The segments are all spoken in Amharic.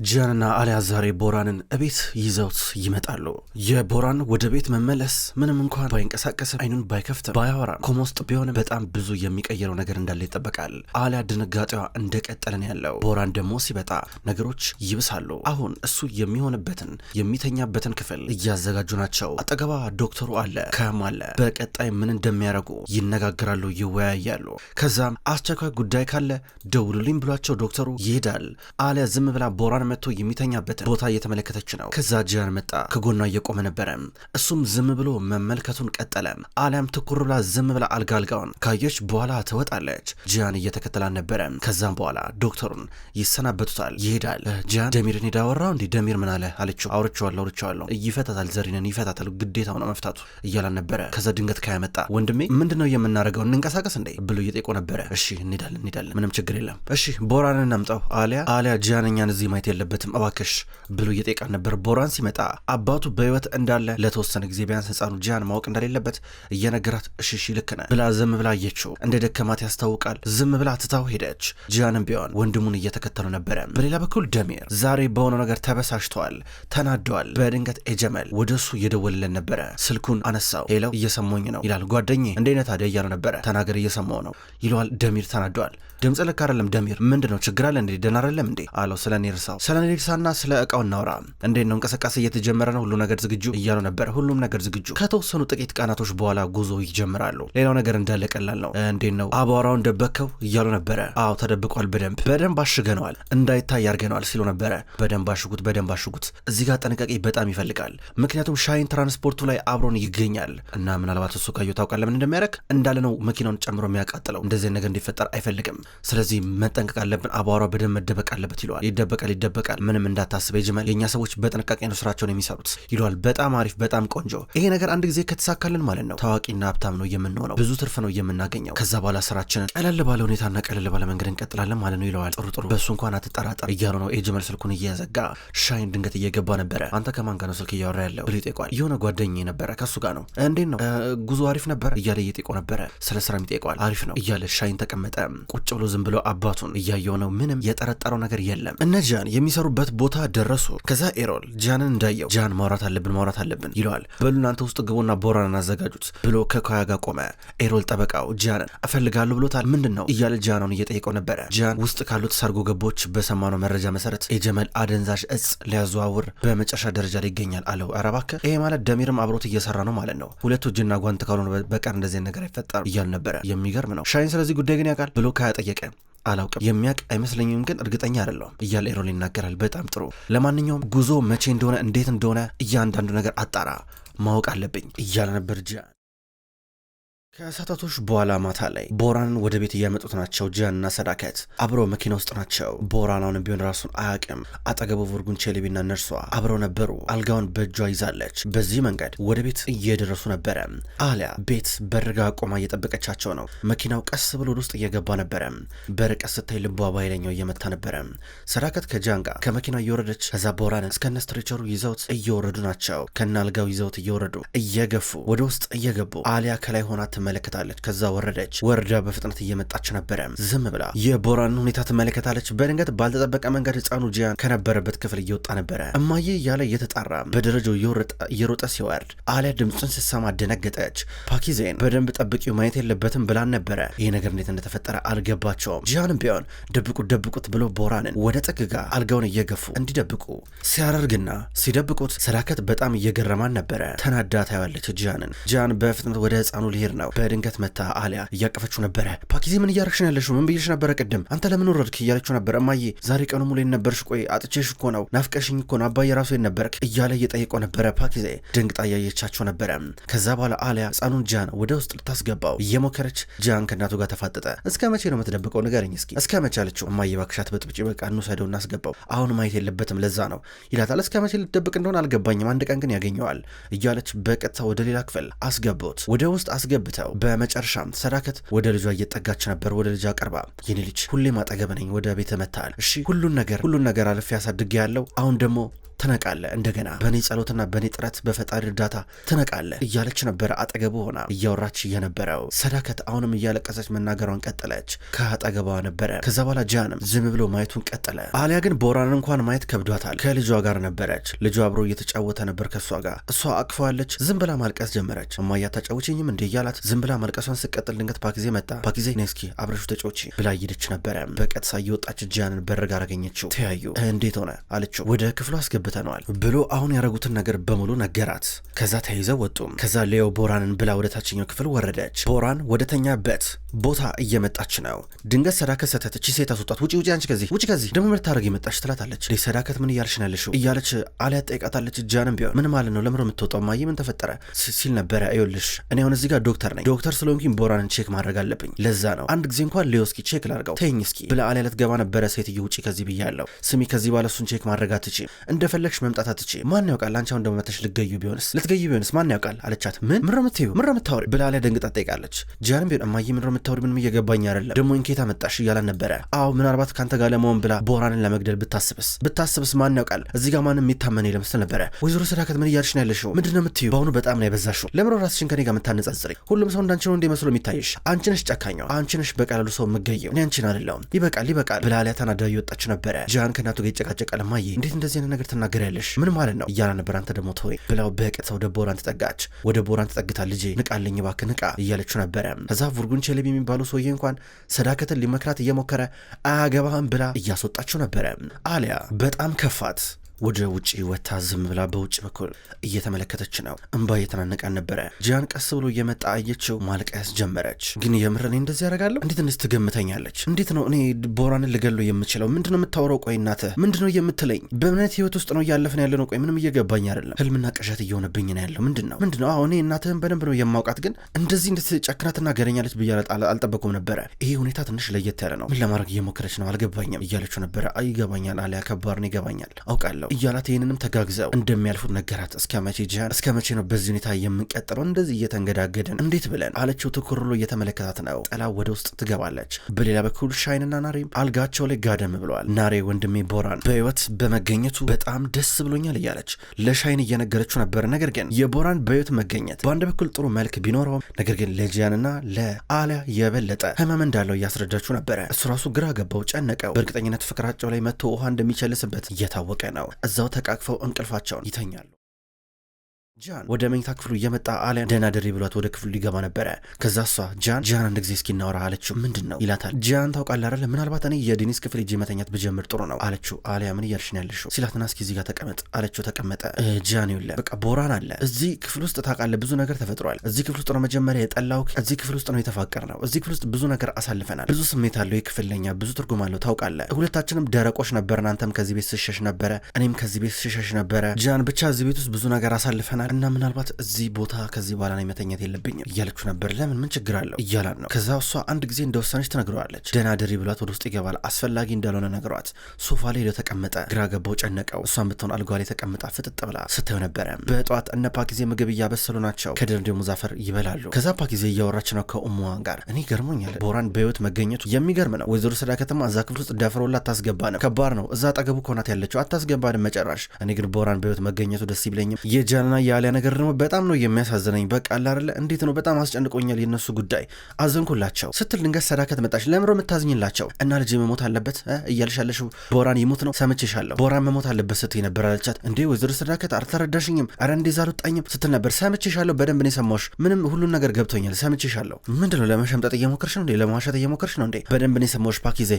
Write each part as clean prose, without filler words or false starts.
ጂያንና አሊያ ዛሬ ቦራንን እቤት ይዘውት ይመጣሉ። የቦራን ወደ ቤት መመለስ ምንም እንኳን ባይንቀሳቀስም አይኑን ባይከፍትም ባያወራም ኮማ ውስጥ ቢሆንም በጣም ብዙ የሚቀየረው ነገር እንዳለ ይጠበቃል። አሊያ ድንጋጤዋ እንደቀጠለን ያለው፣ ቦራን ደግሞ ሲመጣ ነገሮች ይብሳሉ። አሁን እሱ የሚሆንበትን የሚተኛበትን ክፍል እያዘጋጁ ናቸው። አጠገባ ዶክተሩ አለ፣ ካያም አለ። በቀጣይ ምን እንደሚያደርጉ ይነጋገራሉ፣ ይወያያሉ። ከዛም አስቸኳይ ጉዳይ ካለ ደውሉልኝ ብሏቸው ዶክተሩ ይሄዳል። አሊያ ዝም ብላ ቦራን መጥቶ የሚተኛበትን ቦታ እየተመለከተች ነው። ከዛ ጂያን መጣ፣ ከጎኗ እየቆመ ነበረ። እሱም ዝም ብሎ መመልከቱን ቀጠለ። አሊያም ትኩር ብላ ዝም ብላ አልጋውን ካየች በኋላ ትወጣለች። ጂያን እየተከተላን ነበረ። ከዛም በኋላ ዶክተሩን ይሰናበቱታል፣ ይሄዳል። ጂያን ደሚርን ሄዳ አወራው እንዴ? ደሚር ምን አለ አለችው። አውርቼዋለሁ ይፈታታል፣ ዘሪንን ይፈታታል፣ ግዴታው ነው መፍታቱ እያላን ነበረ። ከዛ ድንገት ካያ መጣ። ወንድሜ ምንድነው የምናደርገው? እንንቀሳቀስ እንዴ ብሎ እየጠየቁ ነበረ። እሺ እንሄዳለን፣ ምንም ችግር የለም። እሺ ቦራንን እናምጣው። አሊያ ጂያን እኛን እዚህ ማየት የለበትም እባክሽ ብሎ እየጠየቃን ነበር። ቦራን ሲመጣ አባቱ በህይወት እንዳለ ለተወሰነ ጊዜ ቢያንስ ህፃኑ ጂያን ማወቅ እንደሌለበት እየነገራት እሺ ልክ ነህ ብላ ዝም ብላ አየችው። እንደ ደከማት ያስታውቃል። ዝም ብላ ትታው ሄደች። ጂያንም ቢሆን ወንድሙን እየተከተሉ ነበረ። በሌላ በኩል ደሚር ዛሬ በሆነው ነገር ተበሳጭቷል፣ ተናዷል። በድንገት ኤጀመል ወደሱ እየደወለለን ነበረ። ስልኩን አነሳው። ሄለው እየሰማኝ ነው ይላል። ጓደኛዬ እንዴት ነህ ታዲያ እያለው ነበረ። ተናገር እየሰማው ነው ይለዋል። ደሚር ተናዷል። ድምፅ ልክ አይደለም ደሚር፣ ምንድነው ችግር አለ እንዴ? ደህና አይደለም እንዴ አለው። ስለ ኔርሳና ስለ እቃው እናውራ። እንዴት ነው እንቅስቃሴ እየተጀመረ ነው? ሁሉ ነገር ዝግጁ እያለው ነበረ። ሁሉም ነገር ዝግጁ። ከተወሰኑ ጥቂት ቀናቶች በኋላ ጉዞ ይጀምራሉ። ሌላው ነገር እንዳለ ቀላል ነው። እንዴት ነው አቧራውን ደበከው እያሉ ነበረ። አዎ ተደብቋል፣ በደንብ አሽገነዋል፣ እንዳይታይ ያርገነዋል ሲሉ ነበረ። በደንብ አሽጉት። እዚህ ጋር ጥንቃቄ በጣም ይፈልጋል። ምክንያቱም ሻይን ትራንስፖርቱ ላይ አብሮን ይገኛል እና ምናልባት እሱ ካየው ታውቃለህ ምን እንደሚያደርግ እንዳለ ነው መኪናውን ጨምሮ የሚያቃጥለው። እንደዚህ ነገር እንዲፈጠር አይፈልግም። ስለዚህ መጠንቀቅ አለብን። አቧራው በደንብ መደበቅ አለበት ይለዋል። ይደበቃል፣ ምንም እንዳታስበ ይጅመል፣ የኛ ሰዎች በጥንቃቄ ነው ስራቸውን የሚሰሩት ይለዋል። በጣም አሪፍ፣ በጣም ቆንጆ። ይሄ ነገር አንድ ጊዜ ከተሳካልን ማለት ነው ታዋቂና ሀብታም ነው የምንሆነው፣ ብዙ ትርፍ ነው የምናገኘው። ከዛ በኋላ ስራችንን ቀለል ባለ ሁኔታና ቀለል ባለ መንገድ እንቀጥላለን ማለት ነው ይለዋል። ጥሩ፣ በሱ እንኳን አትጠራጠር እያሉ ነው። ኤጅመል ስልኩን እየዘጋ፣ ሻይን ድንገት እየገባ ነበረ። አንተ ከማን ጋር ነው ስልክ እያወራ ያለው ብሎ ይጠይቋል። የሆነ ጓደኛዬ ነበረ፣ ከሱ ጋር ነው። እንዴት ነው ጉዞ? አሪፍ ነበር እያለ እየጠየቀው ነበረ። ስለ ስራም ይጠይቀዋል። አሪፍ ነው እያለ ሻይን ተቀመጠ። ቁጭ ብሎ ዝም ብሎ አባቱን እያየው ነው። ምንም የጠረጠረው ነገር የለም። እነ ጂያን የሚሰሩበት ቦታ ደረሱ። ከዛ ኤሮል ጂያንን እንዳየው ጂያን ማውራት አለብን ይለዋል። በሉ እናንተ ውስጥ ግቡና ቦራንን አዘጋጁት ብሎ ከካያ ጋር ቆመ። ኤሮል ጠበቃው ጂያንን እፈልጋለሁ ብሎታል። ምንድን ነው እያለ ጂያንን እየጠየቀው ነበረ። ጂያን ውስጥ ካሉት ሰርጎ ገቦች በሰማነው መረጃ መሰረት ኤጀመል አደንዛዥ እጽ ሊያዘዋውር በመጨረሻ ደረጃ ላይ ይገኛል አለው። ኧረ እባክህ ይሄ ማለት ደሚርም አብሮት እየሰራ ነው ማለት ነው። ሁለቱ እጅና ጓንት ካልሆነ በቀር እንደዚህ ነገር አይፈጠርም እያል ነበረ። የሚገርም ነው። ሻይን ስለዚህ ጉዳይ ግን ያውቃል ብሎ ካያ ጠየቀ። አላውቅም፣ የሚያውቅ አይመስለኝም፣ ግን እርግጠኛ አይደለሁም እያለ ኤሮል ይናገራል። በጣም ጥሩ። ለማንኛውም ጉዞ መቼ እንደሆነ እንዴት እንደሆነ እያንዳንዱ ነገር አጣራ፣ ማወቅ አለብኝ እያለ ነበር ጂያን። ከሰዓታቶች በኋላ ማታ ላይ ቦራንን ወደ ቤት እያመጡት ናቸው። ጂያንና ሰዳከት አብረው መኪና ውስጥ ናቸው። ቦራን አሁንም ቢሆን ራሱን አያውቅም። አጠገቡ ቮርጉን ቼሌቢና ነርሷ አብረው ነበሩ። አልጋውን በእጇ ይዛለች። በዚህ መንገድ ወደ ቤት እየደረሱ ነበረ። አሊያ ቤት በርጋ ቆማ እየጠበቀቻቸው ነው። መኪናው ቀስ ብሎ ወደ ውስጥ እየገባ ነበረ። በርቀት ስታይ ልቧ በኃይለኛው እየመታ ነበረ። ሰዳከት ከጂያን ጋር ከመኪናው እየወረደች፣ ከዛ ቦራንን እስከነ ስትሬቸሩ ይዘውት እየወረዱ ናቸው። ከነ አልጋው ይዘውት እየወረዱ እየገፉ ወደ ውስጥ እየገቡ አሊያ ከላይ ሆና ትመለከታለች። ከዛ ወርዳ በፍጥነት እየመጣች ነበረ። ዝም ብላ የቦራን ሁኔታ ትመለከታለች። በድንገት ባልተጠበቀ መንገድ ህፃኑ ጂያን ከነበረበት ክፍል እየወጣ ነበረ። እማዬ እያለ እየተጣራ በደረጃው እየሮጠ ሲወርድ አሊያ ድምፁን ስትሰማ ደነገጠች። ፓኪዜን በደንብ ጠብቂው ማየት የለበትም ብላን ነበረ። ይህ ነገር እንዴት እንደተፈጠረ አልገባቸውም። ጂያንም ቢሆን ደብቁት ብሎ ቦራንን ወደ ጥግጋ አልጋውን እየገፉ እንዲደብቁ ሲያደርግና ሲደብቁት ሰዳከት በጣም እየገረማን ነበረ። ተናዳ ታያለች ጂያንን። ጂያን በፍጥነት ወደ ህፃኑ ሊሄድ ነው። በድንገት መታ አሊያ እያቀፈችው ነበረ። ፓኪዜ ምን እያረግሽ ነው ያለሽው? ምን ብዬሽ ነበረ ቅድም? አንተ ለምን ወረድክ እያለችው ነበረ። እማዬ ዛሬ ቀኑ ሙሉ ነበርሽ? ቆይ አጥቼሽ እኮ ነው፣ ናፍቀሽኝ እኮ ነው፣ አባዬ ራሱ ነበርክ እያለ እየጠየቀው ነበረ። ፓኪዜ ድንግጣ እያየቻቸው ነበረ። ከዛ በኋላ አሊያ ህፃኑን ጂያን ወደ ውስጥ ልታስገባው እየሞከረች ጂያን ከእናቱ ጋር ተፋጠጠ። እስከ መቼ ነው የምትደብቀው? ንገረኝ እስኪ እስከ መቼ አለችው። እማዬ እባክሽ አትበጥብጪ፣ በቃ እንውሰደው እናስገባው፣ አሁን ማየት የለበትም ለዛ ነው ይላታል። እስከ መቼ ልትደብቅ እንደሆነ አልገባኝም፣ አንድ ቀን ግን ያገኘዋል እያለች በቀጥታ ወደ ሌላ ክፍል አስገቡት። ወደ ውስጥ አስገብተው በመጨረሻም ሰዳከት ወደ ልጇ እየጠጋች ነበር። ወደ ልጇ ቀርባ የኔ ልጅ ሁሌም አጠገብ ነኝ፣ ወደ ቤት መታል፣ እሺ ሁሉን ነገር አልፌ ያሳድግ ያለው አሁን ደግሞ ትነቃለህ፣ እንደገና በእኔ ጸሎትና በእኔ ጥረት በፈጣሪ እርዳታ ትነቃለህ እያለች ነበረ አጠገቡ ሆና እያወራች የነበረው። ሰዳከት አሁንም እያለቀሰች መናገሯን ቀጠለች። ከአጠገቧ ነበረ። ከዛ በኋላ ጂያንም ዝም ብሎ ማየቱን ቀጠለ። አሊያ ግን ቦራንን እንኳን ማየት ከብዷታል። ከልጇ ጋር ነበረች። ልጇ አብሮ እየተጫወተ ነበር ከሷ ጋር። እሷ አቅፈዋለች። ዝም ብላ ማልቀስ ጀመረች። እማዬ አታጫውቺኝም እንዴ እያላት ዝም ብላ ማልቀሷን ስቀጥል ድንገት ፓኪዜ መጣ። ፓኪዜ ነይ እስኪ አብረሹ ተጫውቺ ብላ እየሄደች ነበረ። በቀጥታ እየወጣች ጂያንን በር ጋር አገኘችው። ተያዩ። እንዴት ሆነ አለችው። ወደ ክፍሉ አስገብተነዋል ብሎ አሁን ያረጉትን ነገር በሙሉ ነገራት። ከዛ ተይዘው ወጡ። ከዛ ሌዮ ቦራንን ብላ ወደ ታችኛው ክፍል ወረደች። ቦራን ወደተኛበት ቦታ እየመጣች ነው። ድንገት ሰዳከት ሰተተች። ሴት አስወጣት። ውጪ ውጪ፣ አንቺ ከዚህ ውጪ፣ ከዚህ ደግሞ ምን ታረጊ መጣሽ ትላታለች። ሰዳከት ምን እያልሽ ነው ያለሽው እያለች አሊያ ጠይቃታለች። ጂያንም ቢሆን ምን ማለት ነው ለምሮ የምትወጣው ማየ ምን ተፈጠረ ሲል ነበረ። ይኸውልሽ እኔ አሁን እዚህ ጋር ዶክተር ነኝ። ዶክተር ስለሆንኩኝ ቦራንን ቼክ ማድረግ አለብኝ። ለዛ ነው አንድ ጊዜ እንኳን ሌዮ እስኪ ቼክ ላርገው ተይኝ እስኪ ብላ አሊያ ልትገባ ነበረ። ሴትዮ ውጪ ከዚህ ብያለሁ። ስሚ ከዚህ በኋላ እሱን ቼክ ማድረግ አትችይም። እንደፈለግሽ መምጣት አትችይም። ማን ያውቃል አንቺ አሁን ደግሞ መተሽ ልትገዩ ቢሆንስ ማን ያውቃል አለቻት። ምን ምሮ የምታወሪ ብላ አሊያ ደንግጣ ጠይቃለች። ጂያንም ቢሆን እማዬ ምሮ የምታወሪ ምንም እየገባኝ አይደለም። ደግሞ እንኬታ መጣሽ እያላን ነበረ። አዎ ምናልባት ካንተ ጋር ለመሆን ብላ ቦራንን ለመግደል ብታስብስ ማን ያውቃል እዚህ ጋር ማንም የሚታመን የለም ስትል ነበረ። ወይዘሮ ሰዳከት ምን እያልሽ ነው ያለሽው? ምንድነው የምትዩ? በአሁኑ በጣም ነው የበዛሽው። ለምሮ ራስሽን ከኔ ጋር የምታነጻጽሪ? ሁሉም ሰው እንዳንቺ ነው እንደ መስሎ የሚታይሽ? አንቺ ነሽ ጨካኛው፣ አንቺ ነሽ በቀላሉ ሰው የምትገየው፣ እኔ አንቺን አይደለሁም። ይበቃል ብላ አሊያ ተናዳ እየወጣች ነበረ። ጂያን ከእናቱ ጋር ይጨቃጨቃል። እማዬ እንዴት እንደዚህ አይነት ነገር ትናገሪያለሽ? ምን ማለት ነው እያላ ነበር። አንተ ደግሞ ተወይ ብላው በቀጥታ ወደ ቦራን ተጠጋች። ወደ ቦራን ተጠግታ ልጄ ንቃልኝ እባክህ ንቃ እያለችው ነበረ። ከዛ ቡርጉን ቸሌብ የሚባሉ ሰውዬ እንኳን ሰዳከትን ሊመክራት እየሞከረ አያገባህም ብላ እያስወጣችው ነበረ። አሊያ በጣም ከፋት። ወደ ውጪ ወታ ዝም ብላ በውጭ በኩል እየተመለከተች ነው። እንባ እየተናነቃን ነበረ። ጂያን ቀስ ብሎ እየመጣ አየችው። ማልቀስ ጀመረች። ግን የምር እኔ እንደዚህ ያደርጋለሁ? እንዴት እንደዚህ ትገምተኛለች? እንዴት ነው እኔ ቦራንን ልገለው የምችለው? ምንድነው የምታወራው? ቆይ እናትህ ምንድነው የምትለኝ? በእምነት ህይወት ውስጥ ነው እያለፍን ያለ ነው። ቆይ ምንም እየገባኝ አይደለም። ህልምና ቅዠት እየሆነብኝ ነው ያለው። ምንድነው? አዎ እኔ እናትህን በደንብ ነው የማውቃት፣ ግን እንደዚህ እንድትጨክና ትናገረኛለች ብዬ አልጠበኩም ነበረ። ይሄ ሁኔታ ትንሽ ለየት ያለ ነው። ምን ለማድረግ እየሞከረች ነው? አልገባኝም እያለችው ነበረ። ይገባኛል አሊያ፣ ከባድ ነው ይገባኛል፣ አውቃለሁ እያላት ይህንንም ተጋግዘው እንደሚያልፉት ነገራት። እስከ መቼ ጂያን፣ እስከ መቼ ነው በዚህ ሁኔታ የምንቀጥለው? እንደዚህ እየተንገዳገድን እንዴት ብለን አለችው። ትኩር ብሎ እየተመለከታት ነው። ጠላ ወደ ውስጥ ትገባለች። በሌላ በኩል ሻይንና ናሬም አልጋቸው ላይ ጋደም ብለዋል። ናሬ ወንድሜ ቦራን በህይወት በመገኘቱ በጣም ደስ ብሎኛል እያለች ለሻይን እየነገረችው ነበር። ነገር ግን የቦራን በህይወት መገኘት በአንድ በኩል ጥሩ መልክ ቢኖረውም ነገር ግን ለጂያንና ለአሊያ የበለጠ ህመም እንዳለው እያስረዳችው ነበረ። እሱ ራሱ ግራ ገባው፣ ጨነቀው። በእርግጠኝነት ፍቅራቸው ላይ መጥቶ ውሃ እንደሚቸልስበት እየታወቀ ነው። እዛው ተቃቅፈው እንቅልፋቸውን ይተኛሉ። ጃን ወደ መኝታ ክፍሉ እየመጣ አሊያን ደህና ደሪ ብሏት ወደ ክፍሉ ሊገባ ነበረ። ከዛ እሷ ጃን አንድ ጊዜ እስኪ እናወራ አለችው። ምንድን ነው ይላታል። ጃን ታውቃለህ አይደል ምናልባት እኔ የዴኒስ ክፍል ሄጄ መተኛት ብጀምር ጥሩ ነው አለችው። አሊያ ምን እያልሽ ነው ያለሽው ሲላትና እስኪ እዚህ ጋር ተቀመጥ አለችው። ተቀመጠ። ጃን ይውለ በቃ ቦራን አለ እዚህ ክፍል ውስጥ ታውቃለህ፣ ብዙ ነገር ተፈጥሯል። እዚህ ክፍል ውስጥ ነው መጀመሪያ የጠላው፣ እዚህ ክፍል ውስጥ ነው የተፋቀር ነው። እዚህ ክፍል ውስጥ ብዙ ነገር አሳልፈናል። ብዙ ስሜት አለው የክፍል ለኛ ብዙ ትርጉም አለው ታውቃለህ። ሁለታችንም ደረቆች ነበርን። አንተም ከዚህ ቤት ስሸሽ ነበረ፣ እኔም ከዚህ ቤት ስሸሽ ነበረ። ጃን ብቻ እዚህ ቤት ውስጥ ብዙ ነገር አሳልፈናል እና ምናልባት እዚህ ቦታ ከዚህ በኋላ ላይ መተኛት የለብኝም እያለችው ነበር። ለምን ምን ችግር አለው እያላት ነው። ከዛ እሷ አንድ ጊዜ እንደወሰነች ትነግረዋለች። ደህና ደሪ ብሏት ወደ ውስጥ ይገባል። አስፈላጊ እንዳልሆነ ነግሯት ሶፋ ላይ ተቀመጠ። ግራ ገባው፣ ጨነቀው። እሷን ብትሆን አልጋ ላይ ተቀምጣ ፍጥጥ ብላ ስታየው ነበረ። በጠዋት እነ ፓኪዜ ምግብ እያበሰሉ ናቸው። ከደር ደግሞ ሙዛፈር ይበላሉ። ከዛ ፓኪዜ እያወራች ነው ከኡሙዋን ጋር። እኔ ገርሞኛል ቦራን በህይወት መገኘቱ የሚገርም ነው። ወይዘሮ ሰዳከትማ እዛ ክፍል ውስጥ ደፍረውላት አታስገባንም። ከባድ ነው። እዛ አጠገቡ ከሆናት ያለችው አታስገባንም መጨራሽ። እኔ ግን ቦራን በህይወት መገኘቱ ደስ ይብለኝም። የጃንና የአሊያ ነገር ደግሞ በጣም ነው የሚያሳዝነኝ። በቃ አላርለ እንዴት ነው በጣም አስጨንቆኛል የነሱ ጉዳይ፣ አዘንኩላቸው ስትል ድንገት ሰዳከት መጣች። ለምሮ የምታዝኝላቸው እና ልጅ መሞት አለበት እያልሻለሽው ቦራን ይሞት ነው ሰምቼሻለሁ፣ ቦራን መሞት አለበት ስትይ ነበር አለቻት። እንዴ ወይዘሮ ሰዳከት አልተረዳሽኝም፣ አረ እንደዛ አልወጣኝም ስትል ነበር። ሰምቼሻለሁ፣ በደንብ ነው የሰማሁሽ፣ ምንም ሁሉን ነገር ገብቶኛል፣ ሰምቼሻለሁ። ምንድነው ለመሸምጠጥ እየሞከርሽ ነው እንዴ? ለማዋሸት እየሞከርሽ ነው እንዴ? በደንብ ነው የሰማሁሽ ፓኪዜ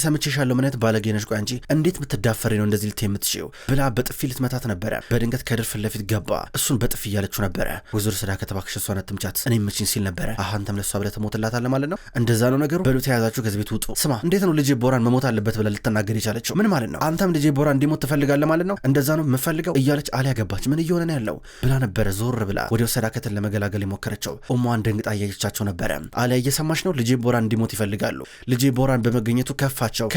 ሰምቼሻለሁ። ምን አይነት ባለጌ ነሽ? ቆይ አንቺ እንዴት ብትዳፈሪ ነው እንደዚህ ልትይ የምትችይው ብላ በጥፊ ልትመታት ነበረ። በድንገት ከድር ፊት ለፊት ገባ። እሱን በጥፊ እያለችው ነበረ። ወይዘሮ ሰዳከት እባክሽ እሷን አትምቻት፣ እኔ ምችኝ ሲል ነበረ። አንተም ለሷ ብለህ ትሞትላታለህ ማለት ነው? እንደዛ ነው ነገሩ። በሉ ተያዛችሁ፣ ከዚህ ቤት ውጡ። ስማ እንዴት ነው ልጄ ቦራን መሞት አለበት ብለህ ልትናገር የቻለችው? ምን ማለት ነው? አንተም ልጄ ቦራን እንዲሞት ትፈልጋለህ ማለት ነው? እንደዛ ነው የምፈልገው እያለች አሊያ ገባች። ምን እየሆነ ነው ያለው ብላ ነበረ ዞር ብላ ወደ ሰዳከትን ለመገላገል የሞከረችው። ኡሙዋን ደንግጣ እያየቻቸው ነበረ። አሊያ እየሰማች ነው። ልጄ ቦራን እንዲሞት ይፈልጋሉ። ልጄ ቦራን በመገኘቱ ከፋቸው፣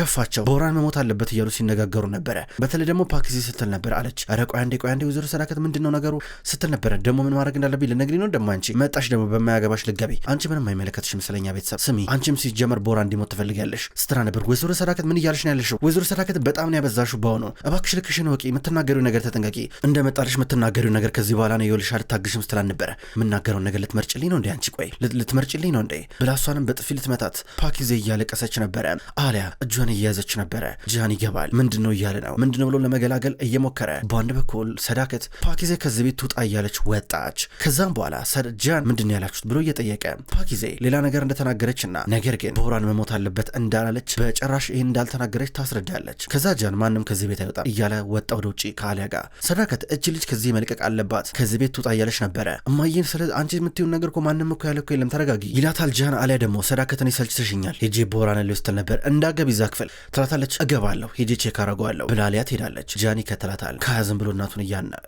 ቦራን መሞት አለበት እያሉ ሲነጋገሩ ነበረ። በተለይ ደግሞ ፓኪዜ ስትል ነበር አለች። ኧረ ቆይ አንዴ ወይዘሮ ሰዳከት ምንድነው ነገሩ? ስትል ነበረ። ደግሞ ምን ማድረግ እንዳለብኝ ልነግሪኝ ነው? ደግሞ አንቺ መጣሽ ደግሞ በማያገባሽ ልትገቢ፣ አንቺ ምንም አይመለከትሽም ስለኛ ቤተሰብ። ስሚ አንቺም ሲጀመር ቦራ እንዲሞት ትፈልጊያለሽ ስትራ ነበር። ወይዘሮ ሰዳከት ምን እያለሽ ነው ያለሽው? ወይዘሮ ሰዳከት በጣም ነው ያበዛሽው። በአሁኑ እባክሽ ልክሽን ወቂ፣ የምትናገሪው ነገር ተጠንቀቂ፣ እንደመጣልሽ የምትናገሪው ነገር ከዚህ በኋላ ነው ይኸውልሽ አልታግሽም ስትላል ነበረ። የምናገረውን ነገር ልትመርጭልኝ ነው እንዴ አንቺ? ቆይ ልትመርጭልኝ ነው እንዴ ብላ እሷንም በጥፊ ልትመታት ፓኪዜ እያለቀሰች ነበረ። አሊያ እጇን እየያዘች ነበረ። ጂያን ይገባል። ምንድነው እያለ ነው ምንድነው ብሎ ለመገላገል እየሞከረ በአንድ በኩል ሰዳከት ፓኪዜ ከዚህ ቤት ትውጣ እያለች ወጣች። ከዛም በኋላ ጂያን ምንድነው ያላችሁት ብሎ እየጠየቀ ፓኪዜ ሌላ ነገር እንደተናገረችና ነገር ግን ቦራን መሞት አለበት እንዳላለች በጭራሽ ይህን እንዳልተናገረች ታስረዳለች። ከዛ ጂያን ማንም ከዚህ ቤት አይወጣም እያለ ወጣ ወደ ውጭ ከአሊያ ጋር። ሰዳከት እጅ ልጅ ከዚህ መልቀቅ አለባት ከዚህ ቤት ትውጣ እያለች ነበረ። እማዬን ስለ አንቺ የምትይውን ነገር እኮ ማንም እኮ ያለ እኮ የለም ተረጋጊ ይላታል ጂያን። አሊያ ደግሞ ሰዳከትን ይሰልችተሽኛል ሄጄ ቦራን ሊወስድ ነበር እንዳገብ ይዛ ክፍል ትላታለች። እገባለሁ ሄጄ ቼክ አረጋለሁ ብላ አሊያ ትሄዳለች። ጂያን ይከተላታል። ከያዝም ብሎ እናቱን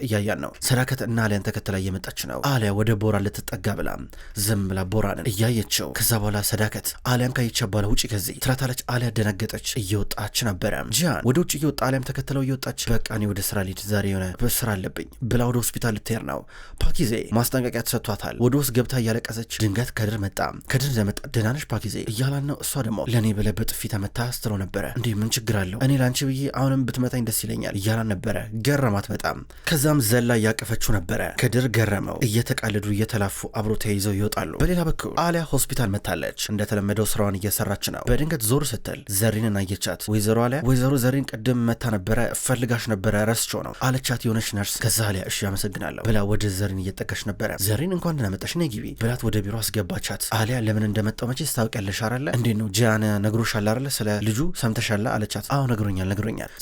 እያያን ነው። ሰዳከት እና አሊያን ተከትላ እየመጣች ነው። አሊያ ወደ ቦራን ልትጠጋ ብላ ዝም ብላ ቦራንን እያየችው። ከዛ በኋላ ሰዳከት አሊያን ካየች በኋላ ውጪ ከዚህ ትላታለች። አሊያ ደነገጠች። እየወጣች ነበረ። ጂያን ወደ ውጭ እየወጣ አሊያም ተከተለው እየወጣች በቃ እኔ ወደ ስራ ልሂድ ዛሬ የሆነ ስራ አለብኝ ብላ ወደ ሆስፒታል ልትሄድ ነው። ፓኪዜ ማስጠንቀቂያ ተሰጥቷታል። ወደ ውስጥ ገብታ እያለቀሰች ድንገት ከድር መጣ። ከድር እንደመጣ ደህና ነሽ ፓኪዜ እያላን ነው። እሷ ደግሞ ለእኔ ብለህ በጥፊ ተመታ ስትለው ነበረ። እንዲህ ምን ችግር አለው እኔ ላንቺ ብዬ አሁንም ብትመታኝ ደስ ይለኛል እያላን ነበረ። ገረማት በጣም። ከዛም ዘላ እያቀፈችው ነበረ። ከድር ገረመው። እየተቃለዱ እየተላፉ አብሮ ተያይዘው ይወጣሉ። በሌላ በኩል አሊያ ሆስፒታል መታለች። እንደተለመደው ስራዋን እየሰራች ነው። በድንገት ዞር ስትል ዘሪንን አየቻት። ወይዘሮ አሊያ ወይዘሮ ዘሪን ቅድም መታ ነበረ ፈልጋሽ ነበረ ረስቸው ነው አለቻት የሆነች ነርስ። ከዛ አሊያ እሺ አመሰግናለሁ ብላ ወደ ዘሪን እየጠቀች ነበረ። ዘሪን እንኳን ደህና መጣሽ ነይ ግቢ ብላት ወደ ቢሮ አስገባቻት። አሊያ ለምን እንደመጣው መቼ ታውቂያለሽ አይደለ? እንዴት ነው ጂያን ነግሮሻል አይደለ? ስለ ልጁ ሰምተሻል አለቻት። አዎ ነግሮኛል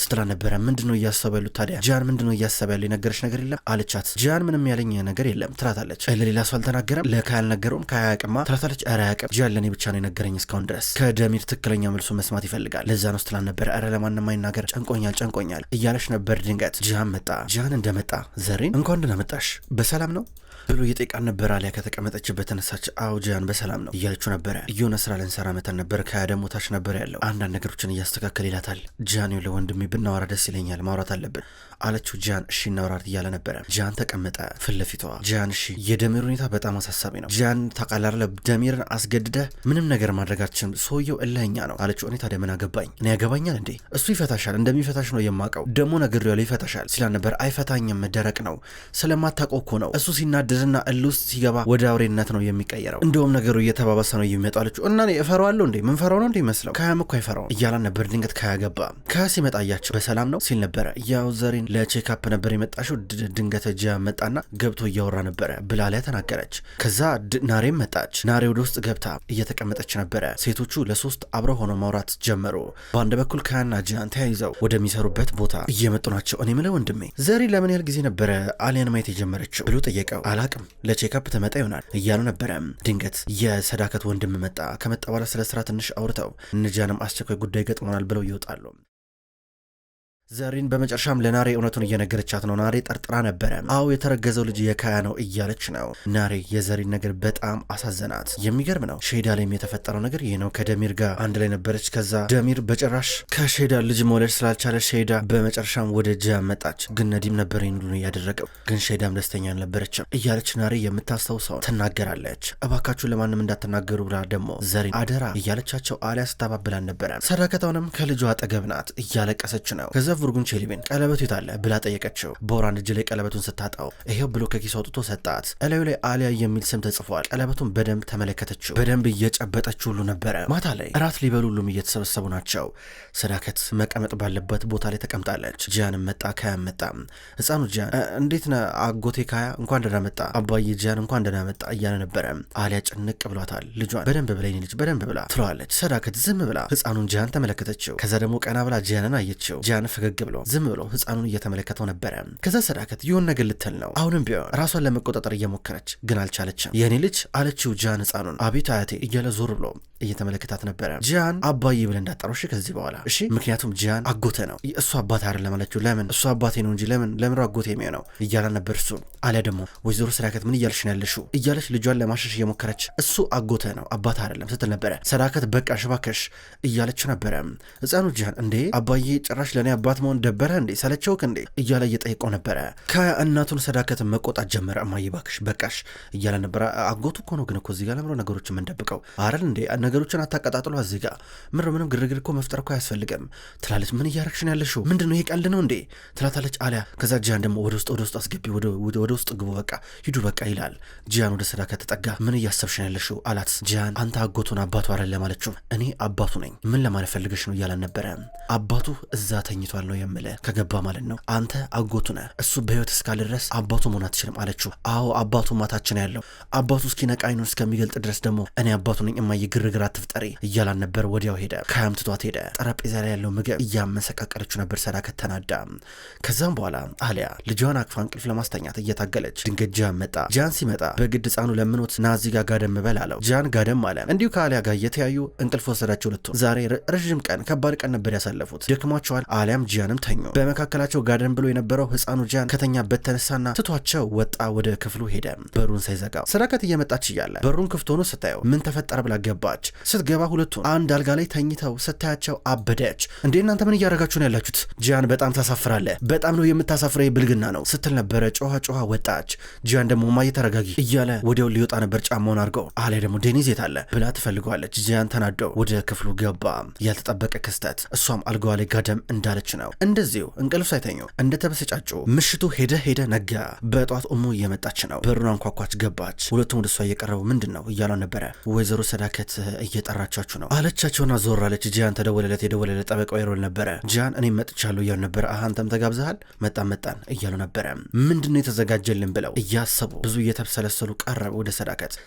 ስትላ ነበረ። ምንድነው እያሰበ ያሉት ታዲያ? ጂያን ምንድነው እያሰበ ያለው የነገረሽ ነገር የለም አለቻት። ጂያን ምንም ያለኝ ነገር የለም ትላታለች። ለሌላ ሰው አልተናገረም ለካያ አልነገረውም ካያ ያቅማ ትላታለች። ኧረ አያቅም ጂያን ለእኔ ብቻ ነው የነገረኝ እስካሁን ድረስ ከደሚር ትክክለኛ መልሶ መስማት ይፈልጋል ለዛ ነው ስትላ ነበረ። ኧረ ለማንም አይናገር ጨንቆኛል እያለች ነበር። ድንገት ጂያን መጣ። ጂያን እንደመጣ ዘሪን እንኳን ደህና መጣሽ በሰላም ነው ብሎ እየጠየቃን ነበር። አሊያ ከተቀመጠችበት ተነሳች። አዎ ጂያን በሰላም ነው እያለችው ነበረ። እየሆነ ስራ ልንሰራ መተን ነበር ከያ ደግሞ ታች ነበር ያለው አንዳንድ ነገሮችን እያስተካከል ይላታል። ጂያን ለወንድሜ ብናወራ ደስ ይለኛል ማውራት አለብን አለችው። ጂያን እሺ እናውራት እያለ ነበረ። ጂያን ተቀመጠ ፊት ለፊቷ። ጂያን እሺ የደሚር ሁኔታ በጣም አሳሳቢ ነው ጂያን ታውቃለህ ደሚርን አስገድደህ ምንም ነገር ማድረጋችን ሰውየው እልህኛ ነው አለችው። እኔ ታዲያ ምን አገባኝ እኔ ያገባኛል እንዴ እሱ ይፈታሻል እንደሚፈታሽ ነው የማውቀው ደግሞ ነግሬዋለሁ ይፈታሻል ሲላ ነበር። አይፈታኝም ደረቅ ነው ስለማታውቀው እኮ ነው እሱ ሲናደድና እልህ ውስጥ ሲገባ ወደ አውሬነት ነው የሚቀየረው እንደውም ነገሩ እየተባባሰ ነው የሚመጣው አለችው። እና እኔ እፈራዋለሁ እንዴ ምን ፈራው ነው እንዴ መስለው ካያም እኮ አይፈራው እያለ ነበር። ድንገት ካያ ገባ። ካያ ሲመጣ አያቸው። በሰላም ነው ሲል ነበረ። ያው ዘሪን ለቼክአፕ ነበር የመጣሽው ድንገት ጂያን መጣና ገብቶ እያወራ ነበረ ብላ ላይ ተናገረች። ከዛ ናሬም መጣች። ናሬ ወደ ውስጥ ገብታ እየተቀመጠች ነበረ። ሴቶቹ ለሶስት አብረው ሆነው ማውራት ጀመሩ። በአንድ በኩል ካያና ጂያን ተያይዘው ወደሚሰሩበት ቦታ እየመጡ ናቸው። እኔ ምለው ወንድሜ ዘሪ ለምን ያህል ጊዜ ነበረ አሊያን ማየት የጀመረችው ብሎ ጠየቀው። አላቅም ለቼክአፕ ተመጣ ይሆናል እያሉ ነበረ። ድንገት የሰዳከት ወንድም መጣ። ከመጣ በኋላ ስለ ስራ ትንሽ አውርተው እነጃንም አስቸኳይ ጉዳይ ገጥሞናል ብለው ይወጣሉ። ዘሪን በመጨረሻም ለናሬ እውነቱን እየነገረቻት ነው። ናሬ ጠርጥራ ነበረ። አዎ የተረገዘው ልጅ የካያ ነው እያለች ነው። ናሬ የዘሪን ነገር በጣም አሳዘናት። የሚገርም ነው ሼዳ ላይም የተፈጠረው ነገር ይህ ነው። ከደሚር ጋር አንድ ላይ ነበረች። ከዛ ደሚር በጭራሽ ከሼዳ ልጅ መውለድ ስላልቻለ ሼዳ በመጨረሻም ወደ ጂያን መጣች። ግን ነዲም ነበር ይንዱ ያደረገው። ግን ሼዳም ደስተኛ አልነበረችም እያለች ናሬ የምታስታውሰው ትናገራለች። እባካችሁን ለማንም እንዳትናገሩ ብላ ደግሞ ዘሪን አደራ እያለቻቸው አሊያ ስታባብላን ነበረ። ሰዳከታውንም ከልጇ አጠገብ ናት እያለቀሰች ነው። ከዛ ቡርጉን ቼሊቤን ቀለበቱ የታለ ብላ ጠየቀችው። ቦራን እጅ ላይ ቀለበቱን ስታጣው ይሄው ብሎ ከኪስ አውጥቶ ሰጣት። እላዩ ላይ አሊያ የሚል ስም ተጽፏል። ቀለበቱን በደንብ ተመለከተችው። በደንብ እየጨበጠችው ሁሉ ነበረ። ማታ ላይ እራት ሊበሉ ሁሉም እየተሰበሰቡ ናቸው። ሰዳከት መቀመጥ ባለበት ቦታ ላይ ተቀምጣለች። ጂያንም መጣ። ካያ መጣ። ህፃኑ ጂያን እንዴት ነህ አጎቴ ካያ እንኳን ደህና መጣ አባዬ ጂያን እንኳን ደህና መጣ እያለ ነበረ። አሊያ ጭንቅ ብሏታል። ልጇን በደንብ ብላ ልጅ በደንብ ብላ ትለዋለች። ሰዳከት ዝም ብላ ህፃኑን ጂያን ተመለከተችው። ከዛ ደግሞ ቀና ብላ ጂያንን አየችው። ጂያን ፈገግ ብሎ ዝም ብሎ ህፃኑን እየተመለከተው ነበረ። ከዛ ሰዳከት ይሁን ነገር ልትል ነው። አሁንም ቢሆን ራሷን ለመቆጣጠር እየሞከረች ግን አልቻለችም። የኔ ልጅ አለችው ጂያን ህፃኑን። አቤት አያቴ እያለ ዞር ብሎ እየተመለከታት ነበረ። ጂያን አባዬ ብለ እንዳጠራው እሺ ከዚህ በኋላ እሺ ምክንያቱም ጂያን አጎተ ነው እሱ አባት አይደለም አለችው። ለምን እሱ አባቴ ነው እንጂ ለምን አጎቴ የሚሆነው እያለ ነበር እሱ። አሊያ ደግሞ ወይዘሮ ሰዳከት ምን እያለሽ ነው ያለሽው እያለች ልጇን ለማሸሽ እየሞከረች እሱ አጎተ ነው አባት አይደለም ስትል ነበረ። ሰዳከት በቃ ሽባከሽ እያለች ነበረ። ህፃኑ ጂያን እንዴ አባዬ ጭራሽ ለኔ አባት አባት መሆን ደበረ እንዴ ሰለቸውክ እንዴ እያለ እየጠየቀው ነበረ። ከእናቱን ሰዳከትን መቆጣት ጀመረ። እማዬ እባክሽ በቃሽ እያለ ነበረ። አጎቱ እኮ ነው ግን እኮ እዚህ ጋር ለምሮ ነገሮችን ምንደብቀው አይደል እንዴ ነገሮችን አታቀጣጥሎ እዚህ ጋር ምንም ግርግር እኮ መፍጠር እኮ አያስፈልግም ትላለች። ምን እያረግሽ ነው ያለሽው? ምንድነው ይሄ ቀልድ ነው እንዴ ትላታለች አሊያ። ከዛ ጂያን ደግሞ ወደ ውስጥ አስገቢ ወደ ውስጥ ግቡ በቃ ሂዱ በቃ ይላል። ጂያን ወደ ሰዳከት ተጠጋ። ምን እያሰብሽ ነው ያለሽው አላት። ጂያን አንተ አጎቱን አባቱ አይደለም ማለችው። እኔ አባቱ ነኝ ምን ለማለት ፈልገሽ ነው እያለን ነበረ። አባቱ እዛ ተኝቷል ነው የምልህ ከገባ ማለት ነው። አንተ አጎቱ ነህ እሱ በህይወት እስካለ ድረስ አባቱ መሆን አትችልም አለችው። አዎ አባቱ ማታችን ያለው አባቱ እስኪነቃ አይኑን እስከሚገልጥ ድረስ ደግሞ እኔ አባቱ ነኝ እማዬ ግርግር አትፍጠሪ እያላን ነበር። ወዲያው ሄደ። ካያም ትቷት ሄደ። ጠረጴዛ ላይ ያለው ምግብ እያመሰቃቀለችው ነበር ሰዳከት ተናዳ። ከዛም በኋላ አሊያ ልጇን አቅፋ እንቅልፍ ለማስተኛት እየታገለች ድንገት ጂያን መጣ። ጂያን ሲመጣ በግድ ህፃኑ ለምኖት ናዚ ጋር ጋደም በል አለው። ጂያን ጋደም አለ። እንዲሁ ከአሊያ ጋር እየተያዩ እንቅልፍ ወሰዳቸው። ሁለቱም ዛሬ ረዥም ቀን ከባድ ቀን ነበር ያሳለፉት። ደክሟቸዋል። አሊያም ጂያንም ተኙ። በመካከላቸው ጋደም ብሎ የነበረው ህፃኑ ጂያን ከተኛበት ተነሳና ትቷቸው ወጣ። ወደ ክፍሉ ሄደ በሩን ሳይዘጋው። ሰዳከት እየመጣች እያለ በሩን ክፍት ሆኖ ስታየው ምን ተፈጠረ ብላ ገባች። ስትገባ ሁለቱም አንድ አልጋ ላይ ተኝተው ስታያቸው አበደች። እንዴ እናንተ ምን እያደረጋችሁ ነው ያላችሁት? ጂያን በጣም ታሳፍራለህ፣ በጣም ነው የምታሳፍረው፣ ብልግና ነው ስትል ነበረ። ጮኋ ወጣች። ጂያን ደግሞ እማዬ ተረጋጊ እያለ ወዲያው ሊወጣ ነበር ጫማውን አድርገው። አሊያ ደግሞ ዴኒዝ የት አለ ብላ ትፈልገዋለች። ጂያን ተናደው ወደ ክፍሉ ገባ። ያልተጠበቀ ክስተት። እሷም አልጋዋ ላይ ጋደም እንዳለች ነው። እንደዚሁ እንቅልፍ ሳይተኙ እንደተበሰጫጩ ምሽቱ ሄደ ነጋ። በጧት እሙ እየመጣች ነው። በሩን አንኳኳች። ገባች። ሁለቱም ወደ እሷ እየቀረቡ ምንድን ነው እያለው ነበረ። ወይዘሮ ሰዳከት እየጠራቻችሁ ነው አለቻቸውና ዞር አለች። ጂያን ተደወለለት። የደወለለት ጠበቃው ኤሮል ነበረ። ጂያን እኔም መጥቻለሁ እያሉ ነበረ። አንተም ተጋብዘሃል? መጣን እያሉ ነበረ። ምንድነው የተዘጋጀልን ብለው እያሰቡ ብዙ እየተብሰለሰሉ ቀረቡ ወደ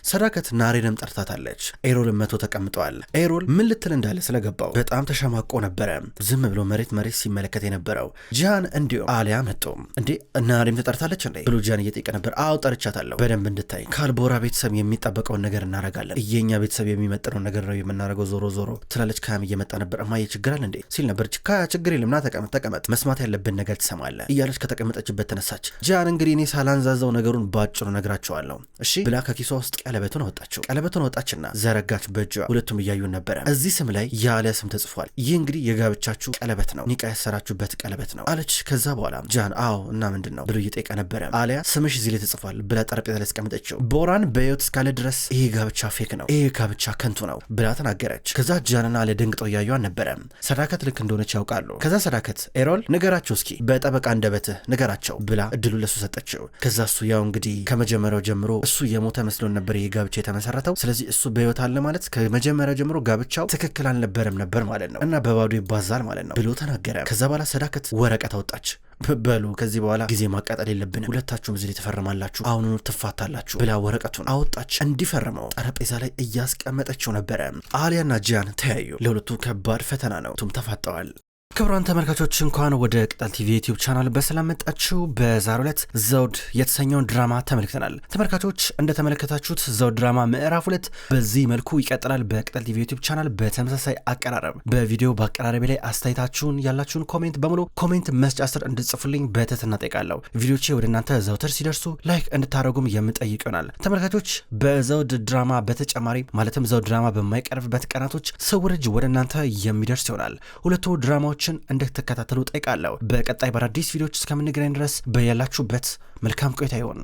ሰዳከት ናሬንም ጠርታታለች። ኤሮል መቶ ተቀምጠዋል። ኤሮል ምን ልትል እንዳለ ስለገባው በጣም ተሸማቆ ነበረ ዝም ብሎ መሬት ሲመለከት የነበረው። ጂያን እንዲሁም አሊያ መጡ። እንዴ ናሬም ተጠርታለች እንዴ ብሎ ጂያን እየጠየቀ ነበር። አዎ ጠርቻታለሁ በደንብ እንድታይ ካልቦራ ቤተሰብ የሚጠበቀውን ነገር እናረጋለን። የኛ ቤተሰብ የሚመጥነው ነገር ነው የምናረገው ዞሮ ትላለች። ካያም እየመጣ ነበር። እማዬ ችግር አለ እንዴ ሲል ነበር። ካያ ችግር የለም ና ተቀመጥ መስማት ያለብን ነገር ትሰማለህ እያለች ከተቀመጠችበት ተነሳች። ጂያን እንግዲህ እኔ ሳላንዛዛው ነገሩን ባጭሩ ነግራቸዋለሁ እሺ ብላ ከኪሷ ውስጥ ቀለበቱን አወጣችና ዘረጋች በእጇ። ሁለቱም እያዩን ነበረ። እዚህ ስም ላይ የአሊያ ስም ተጽፏል። ይህ እንግዲህ የጋብቻችሁ ቀለበት ነው፣ ኒቃ ያሰራችሁበት ቀለበት ነው አለች። ከዛ በኋላ ጂያን አዎ እና ምንድን ነው ብሎ እየጠየቀ ነበረ። አሊያ ስምሽ እዚህ ላይ ተጽፏል ብላ ጠረጴዛ ላይ አስቀመጠችው። ቦራን በህይወት እስካለ ድረስ ይሄ ጋብቻ ፌክ ነው፣ ይሄ ጋብቻ ከንቱ ነው ብላ ተናገረች። ከዛ ጂያንና አሊያ ደንግጠው እያዩን ነበረ። ሰዳከት ልክ እንደሆነች ያውቃሉ። ከዛ ሰዳከት ኤሮል ንገራቸው እስኪ በጠበቃ አንደበትህ ንገራቸው ብላ እድሉ ለሱ ሰጠችው። ከዛ እሱ ያው እንግዲህ ከመጀመሪያው ጀምሮ እሱ የሞተ መስሎን ነበር ይሄ ጋብቻ የተመሰረተው። ስለዚህ እሱ በህይወት አለ ማለት ከመጀመሪያው ጀምሮ ጋብቻው ትክክል አልነበረም ነበር ማለት ነው እና በባዶ ይባዛል ማለት ነው ብሎ ተናገረ። ከዛ በኋላ ሰዳከት ወረቀት አወጣች። በሉ ከዚህ በኋላ ጊዜ ማቃጠል የለብንም፣ ሁለታችሁም እዚህ ትፈርማላችሁ፣ አሁኑኑ ትፋታላችሁ ብላ ወረቀቱን አወጣች። እንዲፈርመው ጠረጴዛ ላይ እያስቀመጠችው ነበረ። አሊያና ጂያን ተያዩ። ለሁለቱ ከባድ ፈተና ነው። ቱም ተፋጠዋል። ክቡራን ተመልካቾች እንኳን ወደ ቅጠል ቲቪ ዩቲዩብ ቻናል በሰላም መጣችሁ። በዛሬው ዕለት ዘውድ የተሰኘውን ድራማ ተመልክተናል። ተመልካቾች እንደተመለከታችሁት ዘውድ ድራማ ምዕራፍ 2 በዚህ መልኩ ይቀጥላል። በቅጠል ቲቪ ዩቲዩብ ቻናል በተመሳሳይ አቀራረብ በቪዲዮ በአቀራረቤ ላይ አስተያየታችሁን ያላችሁን ኮሜንት በሙሉ ኮሜንት መስጫ ስር እንድጽፉልኝ በትህትና ጠይቃለሁ። ቪዲዮቼ ወደ እናንተ ዘውትር ሲደርሱ ላይክ እንድታደርጉም የምጠይቅ ይሆናል። ተመልካቾች በዘውድ ድራማ በተጨማሪ ማለትም ዘውድ ድራማ በማይቀርብበት ቀናቶች ስውር እጅ ወደ እናንተ የሚደርስ ይሆናል። ሁለቱ ድራማዎች እንድትከታተሉ ጠይቃለሁ። በቀጣይ በአዳዲስ ቪዲዮዎች እስከምንገናኝ ድረስ በያላችሁበት መልካም ቆይታ ይሆን።